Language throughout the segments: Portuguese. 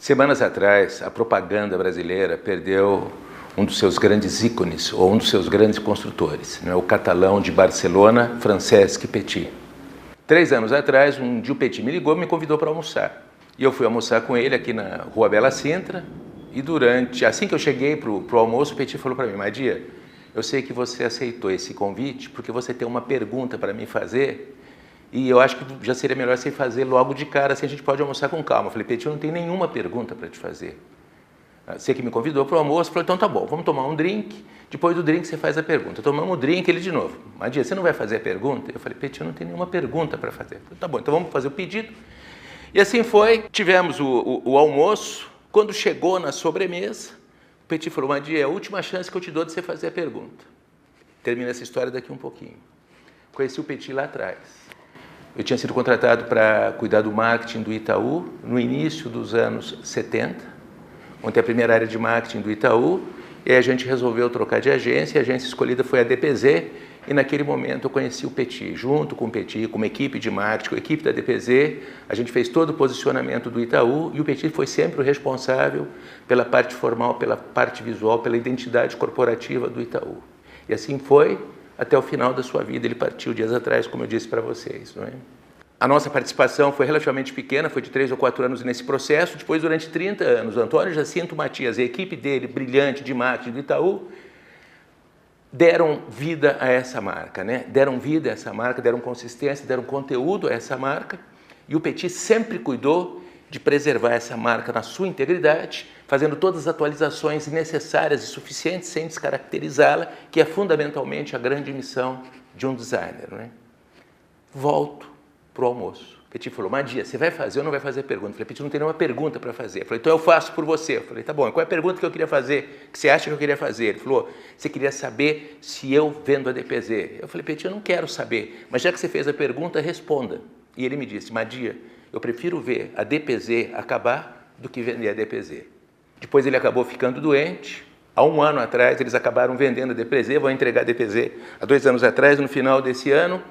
Semanas atrás, a propaganda brasileira perdeu um dos seus grandes ícones, ou um dos seus grandes construtores, o catalão de Barcelona, Francesc Petit. 3 anos atrás, um dia o Petit me ligou e me convidou para almoçar. E eu fui almoçar com ele aqui na Rua Bela Sintra, e assim que eu cheguei para o almoço, o Petit falou para mim: Madia, eu sei que você aceitou esse convite porque você tem uma pergunta para me fazer, e eu acho que já seria melhor você fazer logo de cara, assim a gente pode almoçar com calma. Eu falei: Petit, eu não tenho nenhuma pergunta para te fazer. Você que me convidou para o almoço, falou: então tá bom, vamos tomar um drink, depois do drink você faz a pergunta. Tomamos o drink, ele de novo: Madia, você não vai fazer a pergunta? Eu falei: Petit, eu não tenho nenhuma pergunta para fazer. Falei: tá bom, então vamos fazer o pedido. E assim foi, tivemos o almoço. Quando chegou na sobremesa, o Petit falou: Madia, é a última chance que eu te dou de você fazer a pergunta. Termina essa história daqui um pouquinho. Conheci o Petit lá atrás. Eu tinha sido contratado para cuidar do marketing do Itaú no início dos anos 70, montei a primeira área de marketing do Itaú, e aí a gente resolveu trocar de agência, a agência escolhida foi a DPZ, e naquele momento eu conheci o Petit. Junto com o Petit, com uma equipe de marketing, com a equipe da DPZ, a gente fez todo o posicionamento do Itaú, e o Petit foi sempre o responsável pela parte formal, pela parte visual, pela identidade corporativa do Itaú. E assim foi até o final da sua vida. Ele partiu dias atrás, como eu disse para vocês, não é? A nossa participação foi relativamente pequena, foi de 3 ou 4 anos nesse processo. Depois, durante 30 anos, o Antônio Jacinto Matias e a equipe dele, brilhante, de marketing do Itaú, deram vida a essa marca, né? Deram vida a essa marca, deram consistência, deram conteúdo a essa marca. E o Petit sempre cuidou de preservar essa marca na sua integridade, fazendo todas as atualizações necessárias e suficientes sem descaracterizá-la, que é fundamentalmente a grande missão de um designer, não é? Volto para o almoço. Petit falou: Madia, você vai fazer ou não vai fazer pergunta? Eu falei: Petit, não tem nenhuma pergunta para fazer. Eu falei: então eu faço por você. Eu falei: tá bom, qual é a pergunta que eu queria fazer, que você acha que eu queria fazer? Ele falou: você queria saber se eu vendo a DPZ. Eu falei: Petit, eu não quero saber, mas já que você fez a pergunta, responda. E ele me disse: Madia, eu prefiro ver a DPZ acabar do que vender a DPZ. Depois ele acabou ficando doente. Há 1 ano atrás, eles acabaram vendendo a DPZ, vão entregar a DPZ há 2 anos atrás, no final desse ano.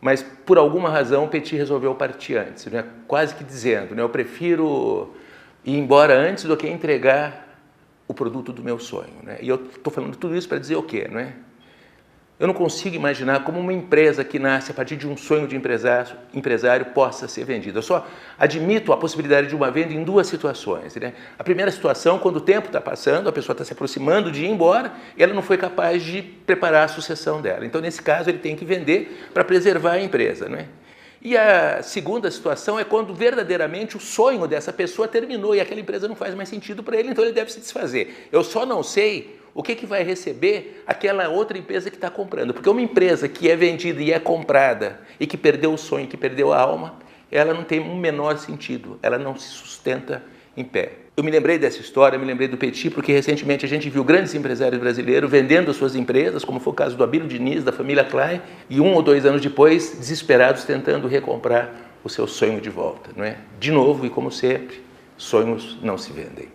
Mas, por alguma razão, o Petit resolveu partir antes, né? Quase que dizendo, né? Eu prefiro ir embora antes do que entregar o produto do meu sonho, né? E eu estou falando tudo isso para dizer o quê, não é? Eu não consigo imaginar como uma empresa que nasce a partir de um sonho de empresário possa ser vendida. Eu só admito a possibilidade de uma venda em 2 situações, né? A primeira situação, quando o tempo está passando, a pessoa está se aproximando de ir embora e ela não foi capaz de preparar a sucessão dela. Então, nesse caso, ele tem que vender para preservar a empresa, não é? E a segunda situação é quando verdadeiramente o sonho dessa pessoa terminou e aquela empresa não faz mais sentido para ele, então ele deve se desfazer. Eu só não sei o que vai receber aquela outra empresa que está comprando. Porque uma empresa que é vendida e é comprada e que perdeu o sonho, que perdeu a alma, ela não tem um menor sentido, ela não se sustenta em pé. Eu me lembrei dessa história, me lembrei do Petit, porque recentemente a gente viu grandes empresários brasileiros vendendo suas empresas, como foi o caso do Abílio Diniz, da família Klein, e 1 ou 2 anos depois, desesperados, tentando recomprar o seu sonho de volta, não é? De novo, e como sempre, sonhos não se vendem.